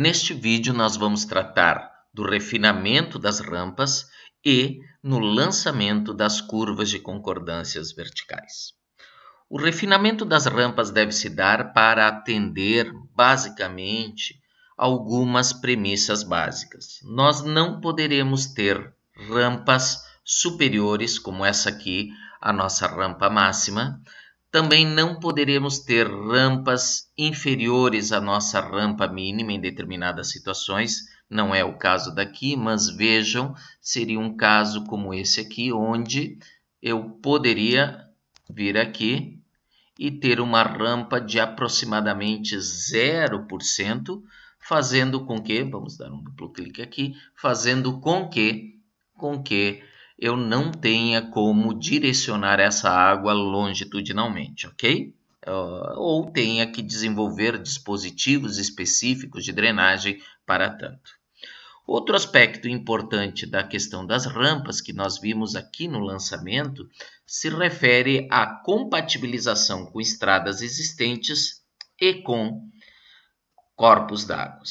Neste vídeo nós vamos tratar do refinamento das rampas e no lançamento das curvas de concordâncias verticais. O refinamento das rampas deve se dar para atender, basicamente, algumas premissas básicas. Nós não poderemos ter rampas superiores, como essa aqui, a nossa rampa máxima. Também não poderemos ter rampas inferiores à nossa rampa mínima em determinadas situações. Não é o caso daqui, mas vejam, seria um caso como esse aqui, onde eu poderia vir aqui e ter uma rampa de aproximadamente 0%, fazendo com que, vamos dar um duplo clique aqui, fazendo com que eu não tenha como direcionar essa água longitudinalmente, ok? Ou tenha que desenvolver dispositivos específicos de drenagem para tanto. Outro aspecto importante da questão das rampas que nós vimos aqui no lançamento se refere à compatibilização com estradas existentes e com corpos d'água.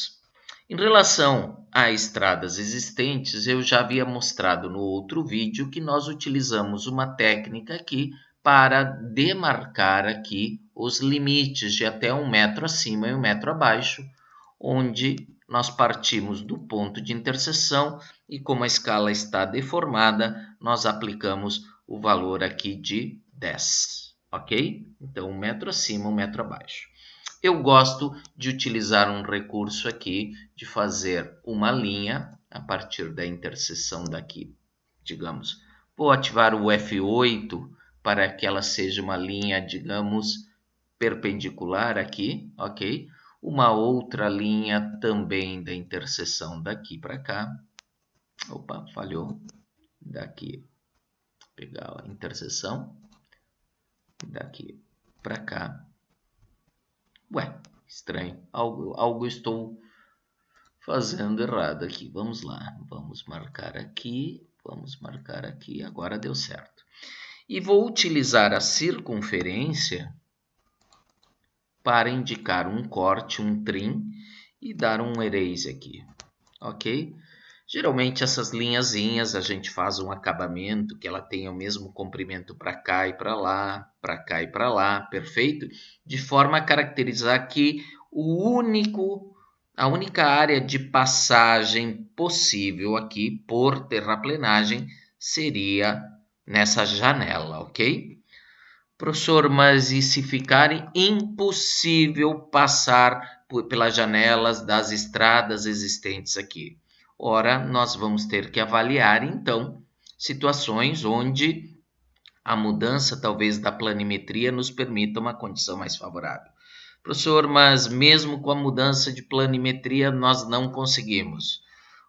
Em relação a estradas existentes, eu já havia mostrado no outro vídeo que nós utilizamos uma técnica aqui para demarcar aqui os limites de até 1 metro acima e 1 metro abaixo, onde nós partimos do ponto de interseção e como a escala está deformada, nós aplicamos o valor aqui de 10, ok? Então, 1 metro acima, 1 metro abaixo. Eu gosto de utilizar um recurso aqui, de fazer uma linha a partir da interseção daqui, digamos. Vou ativar o F8 para que ela seja uma linha, digamos, perpendicular aqui, ok? Uma outra linha também da interseção daqui para cá. Opa, falhou. Daqui, pegar a interseção. Daqui para cá. Ué, estranho. Algo estou fazendo errado aqui. Vamos lá. Vamos marcar aqui. Vamos marcar aqui. Agora deu certo. E vou utilizar a circunferência para indicar um corte, um trim e dar um erase aqui, ok? Geralmente essas linhazinhas a gente faz um acabamento que ela tenha o mesmo comprimento para cá e para lá, para cá e para lá, perfeito? De forma a caracterizar que a única área de passagem possível aqui por terraplenagem seria nessa janela, ok? Professor, mas e se ficar impossível passar pelas janelas das estradas existentes aqui? Ora, nós vamos ter que avaliar, então, situações onde a mudança, talvez, da planimetria nos permita uma condição mais favorável. Professor, mas mesmo com a mudança de planimetria, nós não conseguimos.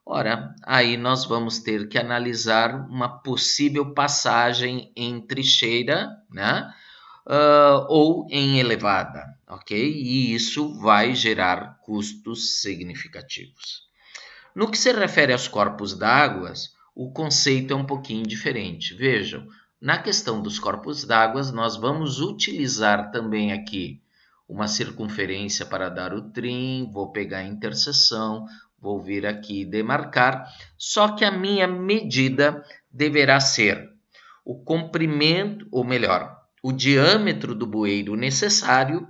Ora, aí nós vamos ter que analisar uma possível passagem em trincheira, né? Ou em elevada, ok? E isso vai gerar custos significativos. No que se refere aos corpos d'água, o conceito é um pouquinho diferente. Vejam, na questão dos corpos d'água, nós vamos utilizar também aqui uma circunferência para dar o trim, vou pegar a interseção, vou vir aqui demarcar, só que a minha medida deverá ser o comprimento, ou melhor, o diâmetro do bueiro necessário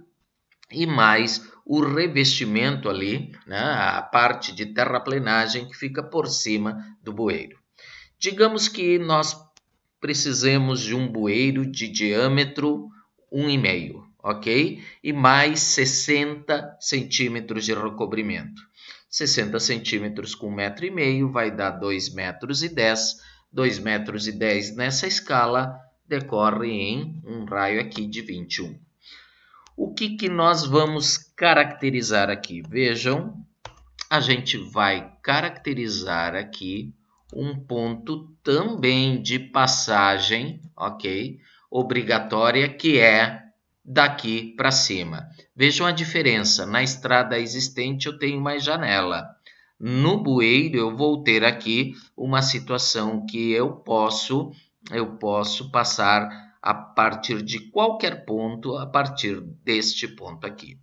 e mais o revestimento ali, né, a parte de terraplenagem que fica por cima do bueiro. Digamos que nós precisemos de um bueiro de diâmetro 1,5, ok? E mais 60 centímetros de recobrimento. 60 centímetros com 1,5 metro vai dar 2,10 metros. 2,10 metros nessa escala decorre em um raio aqui de 21. O que nós vamos caracterizar aqui? Vejam, a gente vai caracterizar aqui um ponto também de passagem, ok? Obrigatória, que é daqui para cima. Vejam a diferença, na estrada existente eu tenho mais janela. No bueiro eu vou ter aqui uma situação que eu posso passar a partir de qualquer ponto, a partir deste ponto aqui.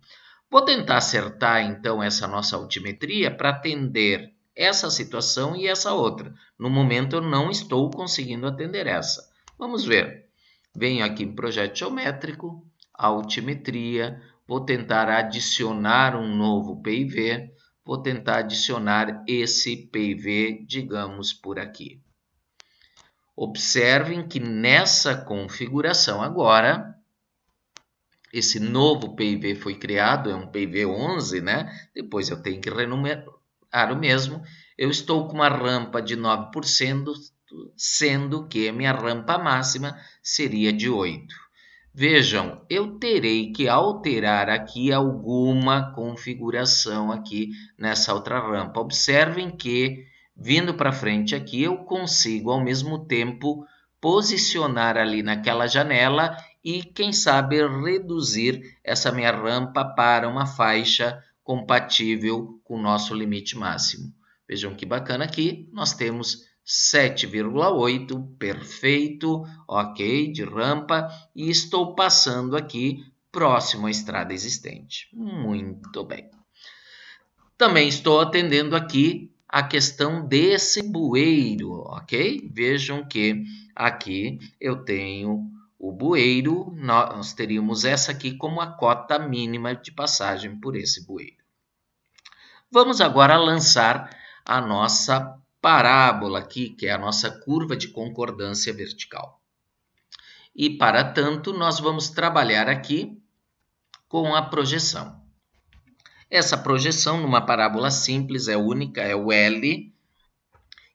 Vou tentar acertar, então, essa nossa altimetria para atender essa situação e essa outra. No momento, eu não estou conseguindo atender essa. Vamos ver. Venho aqui em projeto geométrico, altimetria, vou tentar adicionar um novo PIV, vou tentar adicionar esse PIV, digamos, por aqui. Observem que nessa configuração agora, esse novo PIV foi criado, é um PIV 11, né? Depois eu tenho que renumerar o mesmo. Eu estou com uma rampa de 9%, sendo que a minha rampa máxima seria de 8. Vejam, eu terei que alterar aqui alguma configuração aqui nessa outra rampa. Observem que, vindo para frente aqui, eu consigo ao mesmo tempo posicionar ali naquela janela e, quem sabe, reduzir essa minha rampa para uma faixa compatível com o nosso limite máximo. Vejam que bacana aqui, nós temos 7,8, perfeito, ok, de rampa, e estou passando aqui próximo à estrada existente. Muito bem. Também estou atendendo aqui a questão desse bueiro, ok? Vejam que aqui eu tenho o bueiro, nós teríamos essa aqui como a cota mínima de passagem por esse bueiro. Vamos agora lançar a nossa parábola aqui, que é a nossa curva de concordância vertical. E, para tanto, nós vamos trabalhar aqui com a projeção. Essa projeção, numa parábola simples, é única, é o L,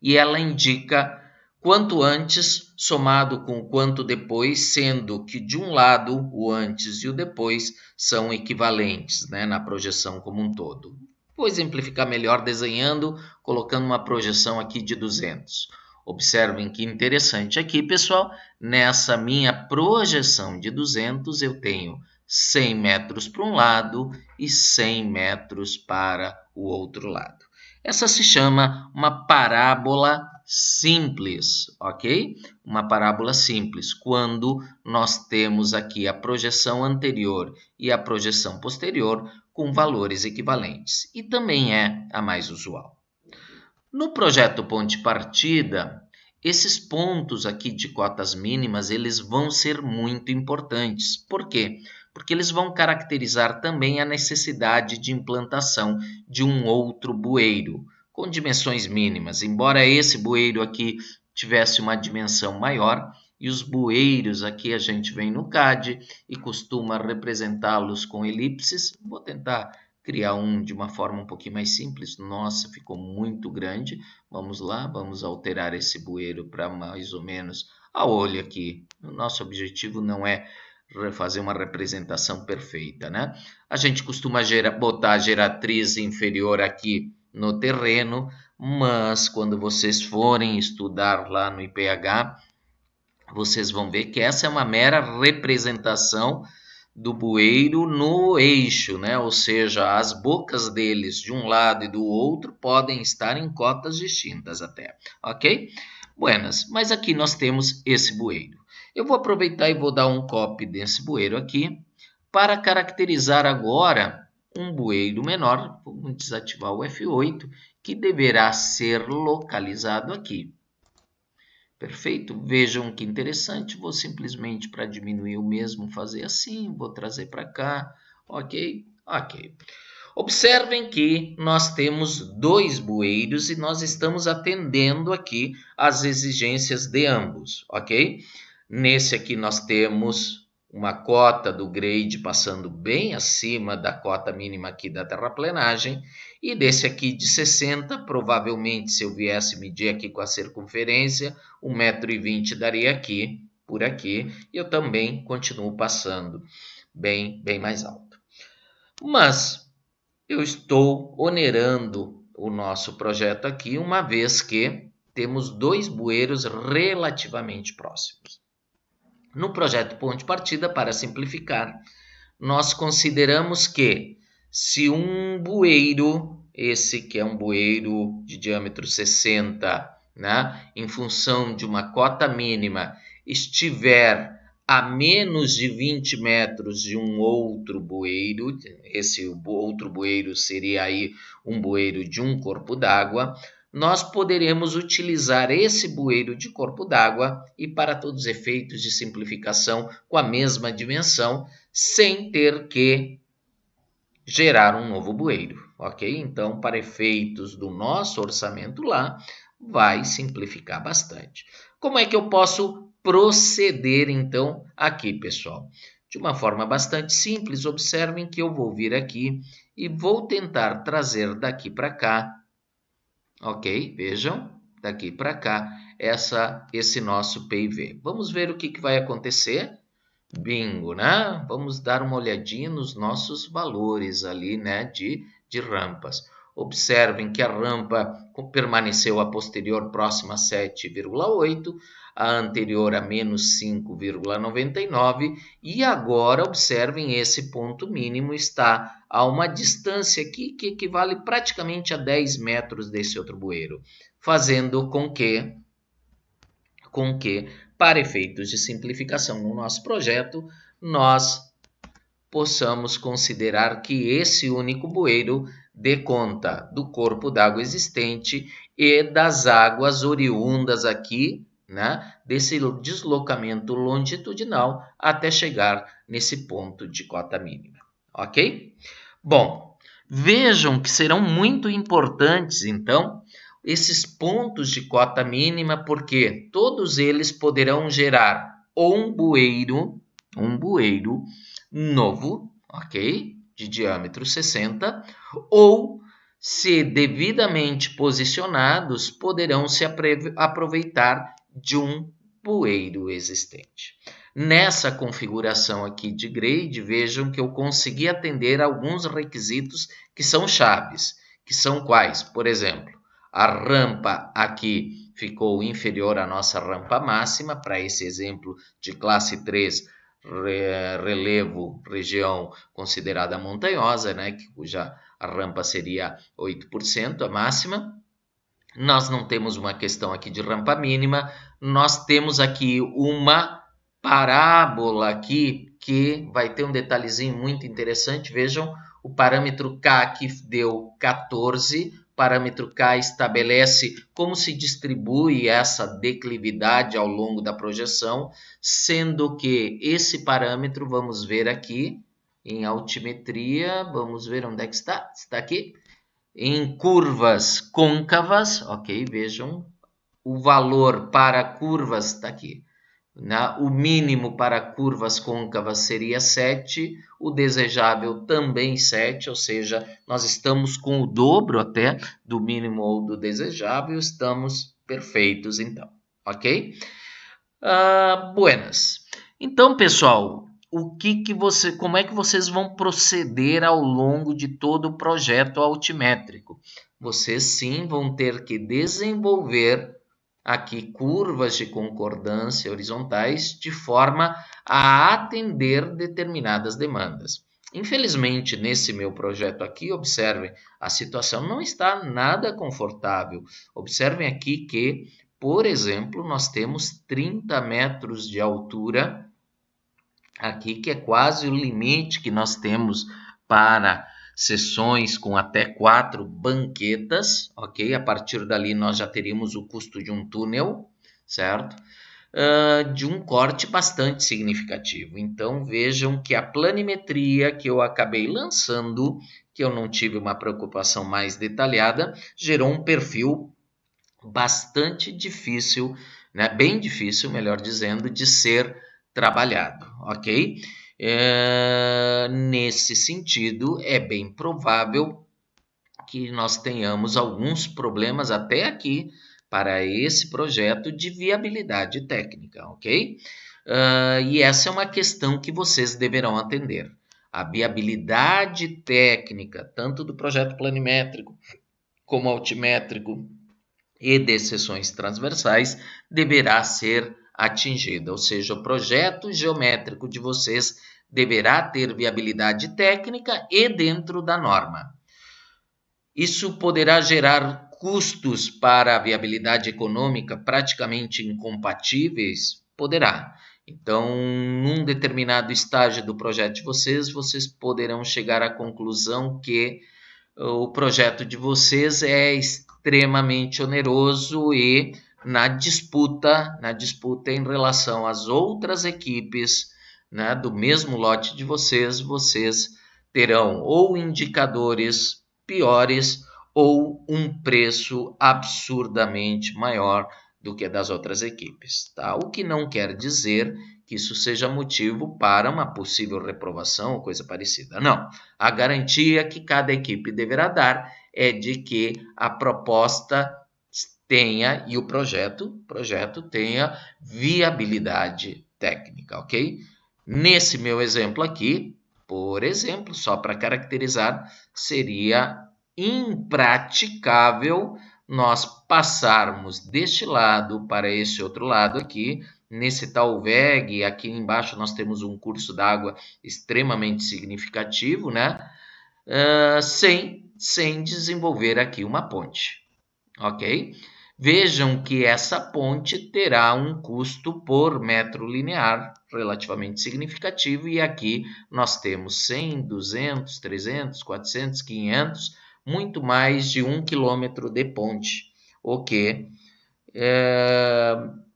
e ela indica quanto antes somado com quanto depois, sendo que de um lado o antes e o depois são equivalentes, né, na projeção como um todo. Vou exemplificar melhor desenhando, colocando uma projeção aqui de 200. Observem que interessante aqui, pessoal, nessa minha projeção de 200 eu tenho 100 metros para um lado e 100 metros para o outro lado. Essa se chama uma parábola simples, ok? Uma parábola simples, quando nós temos aqui a projeção anterior e a projeção posterior com valores equivalentes. E também é a mais usual. No projeto ponte partida, esses pontos aqui de cotas mínimas, eles vão ser muito importantes. Por quê? Porque eles vão caracterizar também a necessidade de implantação de um outro bueiro, com dimensões mínimas. Embora esse bueiro aqui tivesse uma dimensão maior, e os bueiros aqui a gente vem no CAD e costuma representá-los com elipses. Vou tentar criar um de uma forma um pouquinho mais simples. Nossa, ficou muito grande. Vamos lá, vamos alterar esse bueiro para mais ou menos a olho aqui. O nosso objetivo não é fazer uma representação perfeita, né? A gente costuma botar a geratriz inferior aqui no terreno, mas quando vocês forem estudar lá no IPH, vocês vão ver que essa é uma mera representação do bueiro no eixo, né? Ou seja, as bocas deles de um lado e do outro podem estar em cotas distintas até, ok? Buenas, mas aqui nós temos esse bueiro. Eu vou aproveitar e vou dar um copy desse bueiro aqui para caracterizar agora um bueiro menor. Vamos desativar o F8, que deverá ser localizado aqui. Perfeito? Vejam que interessante, vou simplesmente para diminuir o mesmo fazer assim, vou trazer para cá, ok? Ok. Observem que nós temos dois bueiros e nós estamos atendendo aqui às exigências de ambos, ok? Nesse aqui nós temos uma cota do grade passando bem acima da cota mínima aqui da terraplenagem, e desse aqui de 60, provavelmente se eu viesse medir aqui com a circunferência, 1,20 m daria aqui, por aqui, e eu também continuo passando bem mais alto. Mas eu estou onerando o nosso projeto aqui, uma vez que temos dois bueiros relativamente próximos. No projeto ponte partida, para simplificar, nós consideramos que se um bueiro, esse que é um bueiro de diâmetro 60, né, em função de uma cota mínima, estiver a menos de 20 metros de um outro bueiro, esse outro bueiro seria aí um bueiro de um corpo d'água, nós poderemos utilizar esse bueiro de corpo d'água e para todos os efeitos de simplificação com a mesma dimensão, sem ter que gerar um novo bueiro, ok? Então, para efeitos do nosso orçamento lá, vai simplificar bastante. Como é que eu posso proceder, então, aqui, pessoal? De uma forma bastante simples, observem que eu vou vir aqui e vou tentar trazer daqui para cá, ok? Vejam, daqui para cá, esse nosso PIV. Vamos ver o que vai acontecer. Bingo, né? Vamos dar uma olhadinha nos nossos valores ali, né, de rampas. Observem que a rampa permaneceu a posterior próxima a 7,8, a anterior a menos 5,99 e agora observem esse ponto mínimo está a uma distância aqui que equivale praticamente a 10 metros desse outro bueiro, fazendo com que para efeitos de simplificação no nosso projeto, nós possamos considerar que esse único bueiro dê conta do corpo d'água existente e das águas oriundas aqui, né, desse deslocamento longitudinal até chegar nesse ponto de cota mínima, ok? Bom, vejam que serão muito importantes, então, esses pontos de cota mínima, porque todos eles poderão gerar um bueiro novo, ok? De diâmetro 60, ou, se devidamente posicionados, poderão se aproveitar de um bueiro existente. Nessa configuração aqui de grade, vejam que eu consegui atender alguns requisitos que são chaves, que são quais? Por exemplo, a rampa aqui ficou inferior à nossa rampa máxima, para esse exemplo de classe 3, relevo, região considerada montanhosa, né, cuja a rampa seria 8% a máxima. Nós não temos uma questão aqui de rampa mínima, nós temos aqui uma parábola aqui que vai ter um detalhezinho muito interessante. Vejam, o parâmetro K aqui deu 14, o parâmetro K estabelece como se distribui essa declividade ao longo da projeção, sendo que esse parâmetro, vamos ver aqui em altimetria, vamos ver onde é que está, está aqui, em curvas côncavas, ok, vejam, o valor para curvas está aqui. O mínimo para curvas côncavas seria 7, o desejável também 7, ou seja, nós estamos com o dobro até do mínimo ou do desejável, estamos perfeitos então, ok? Buenas. Então, pessoal, como é que vocês vão proceder ao longo de todo o projeto altimétrico? Vocês sim vão ter que desenvolver aqui curvas de concordância horizontais de forma a atender determinadas demandas. Infelizmente, nesse meu projeto aqui, observem, a situação não está nada confortável. Observem aqui que, por exemplo, nós temos 30 metros de altura aqui, que é quase o limite que nós temos para sessões com até 4 banquetas, ok? A partir dali nós já teríamos o custo de um túnel, certo? De um corte bastante significativo. Então vejam que a planimetria que eu acabei lançando, que eu não tive uma preocupação mais detalhada, gerou um perfil bastante difícil, né? Bem difícil, melhor dizendo, de ser trabalhado, ok? Nesse sentido, é bem provável que nós tenhamos alguns problemas até aqui para esse projeto de viabilidade técnica, ok? E essa é uma questão que vocês deverão atender. A viabilidade técnica, tanto do projeto planimétrico como altimétrico e de seções transversais, deverá ser atingida, ou seja, o projeto geométrico de vocês deverá ter viabilidade técnica e dentro da norma. Isso poderá gerar custos para a viabilidade econômica praticamente incompatíveis? Poderá. Então, num determinado estágio do projeto de vocês poderão chegar à conclusão que o projeto de vocês é extremamente oneroso e na disputa em relação às outras equipes, né, do mesmo lote de vocês terão ou indicadores piores ou um preço absurdamente maior do que das outras equipes, tá? O que não quer dizer que isso seja motivo para uma possível reprovação ou coisa parecida. Não. A garantia que cada equipe deverá dar é de que a proposta tenha e o projeto tenha viabilidade técnica, ok? Nesse meu exemplo aqui, por exemplo, só para caracterizar, seria impraticável nós passarmos deste lado para esse outro lado aqui, nesse tal VEG, aqui embaixo nós temos um curso d'água extremamente significativo, né? Sem desenvolver aqui uma ponte, ok? Vejam que essa ponte terá um custo por metro linear relativamente significativo e aqui nós temos 100, 200, 300, 400, 500, muito mais de 1 quilômetro de ponte, o que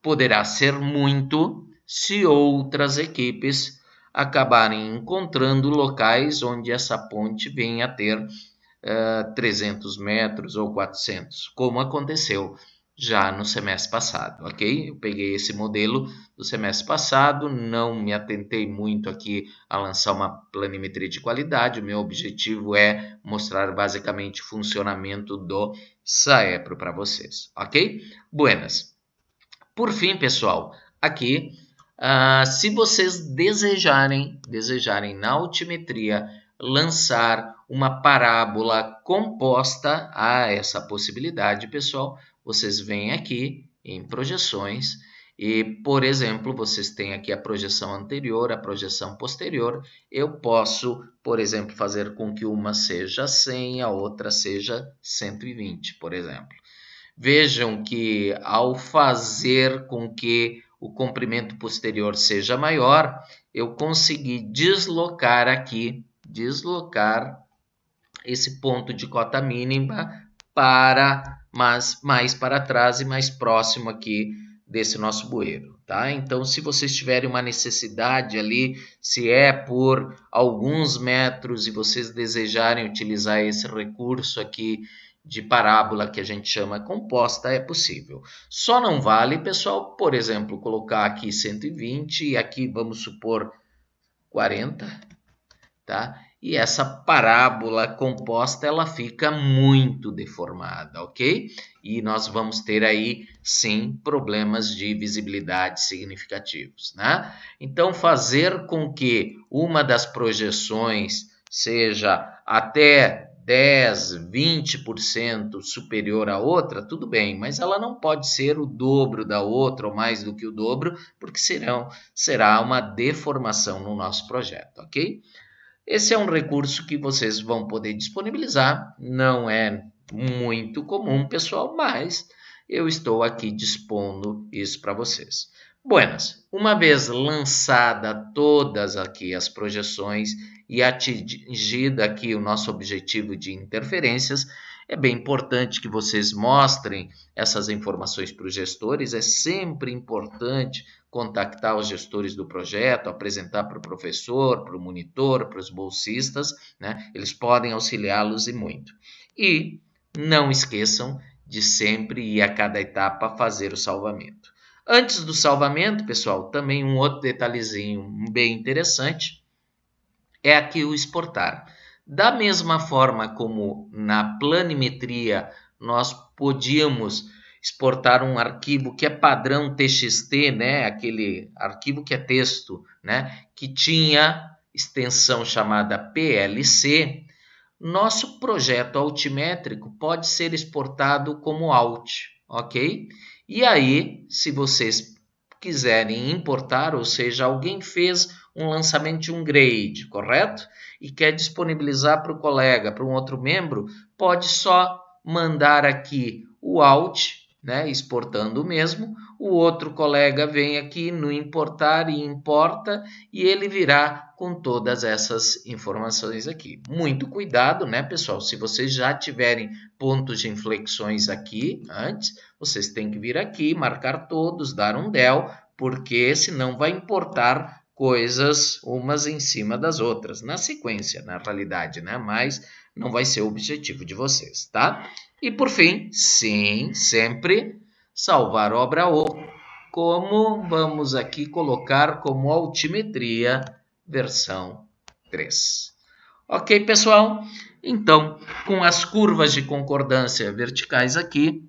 poderá ser muito se outras equipes acabarem encontrando locais onde essa ponte venha a ter 300 metros ou 400, como aconteceu já no semestre passado, ok? Eu peguei esse modelo do semestre passado, não me atentei muito aqui a lançar uma planimetria de qualidade, o meu objetivo é mostrar basicamente o funcionamento do Saepro para vocês, ok? Buenas. Por fim, pessoal, aqui, se vocês desejarem na altimetria lançar uma parábola composta a essa possibilidade, pessoal, vocês vêm aqui em projeções e, por exemplo, vocês têm aqui a projeção anterior, a projeção posterior. Eu posso, por exemplo, fazer com que uma seja 100, a outra seja 120, por exemplo. Vejam que ao fazer com que o comprimento posterior seja maior, eu consegui deslocar esse ponto de cota mínima para mais para trás e mais próximo aqui desse nosso bueiro, tá? Então, se vocês tiverem uma necessidade ali, se é por alguns metros e vocês desejarem utilizar esse recurso aqui de parábola que a gente chama composta, é possível. Só não vale, pessoal, por exemplo, colocar aqui 120 e aqui vamos supor 40, tá? E essa parábola composta, ela fica muito deformada, ok? E nós vamos ter aí, sim, problemas de visibilidade significativos, né? Então, fazer com que uma das projeções seja até 10, 20% superior à outra, tudo bem, mas ela não pode ser o dobro da outra ou mais do que o dobro, porque será uma deformação no nosso projeto, ok? Esse é um recurso que vocês vão poder disponibilizar, não é muito comum, pessoal, mas eu estou aqui dispondo isso para vocês. Buenas, uma vez lançada todas aqui as projeções e atingida aqui o nosso objetivo de interferências, é bem importante que vocês mostrem essas informações para os gestores, é sempre importante contactar os gestores do projeto, apresentar para o professor, para o monitor, para os bolsistas, né? Eles podem auxiliá-los e muito. E não esqueçam de sempre ir a cada etapa fazer o salvamento. Antes do salvamento, pessoal, também um outro detalhezinho bem interessante é aqui o exportar. Da mesma forma como na planimetria nós podíamos exportar um arquivo que é padrão TXT, né? Aquele arquivo que é texto, né? Que tinha extensão chamada PLC, nosso projeto altimétrico pode ser exportado como alt, ok? E aí, se vocês quiserem importar, ou seja, alguém fez um lançamento de um grade, correto? E quer disponibilizar para o colega, para um outro membro, pode só mandar aqui o alt, né, exportando o mesmo, o outro colega vem aqui no importar e importa, e ele virá com todas essas informações aqui. Muito cuidado, né, pessoal? Se vocês já tiverem pontos de inflexões aqui antes, vocês têm que vir aqui, marcar todos, dar um del, porque senão vai importar coisas umas em cima das outras, na sequência, na realidade, né? Mas não vai ser o objetivo de vocês, tá? E por fim, sim, sempre salvar obra O, como vamos aqui colocar como altimetria versão 3. Ok, pessoal? Então, com as curvas de concordância verticais aqui,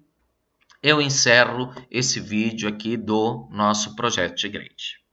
eu encerro esse vídeo aqui do nosso projeto de grade.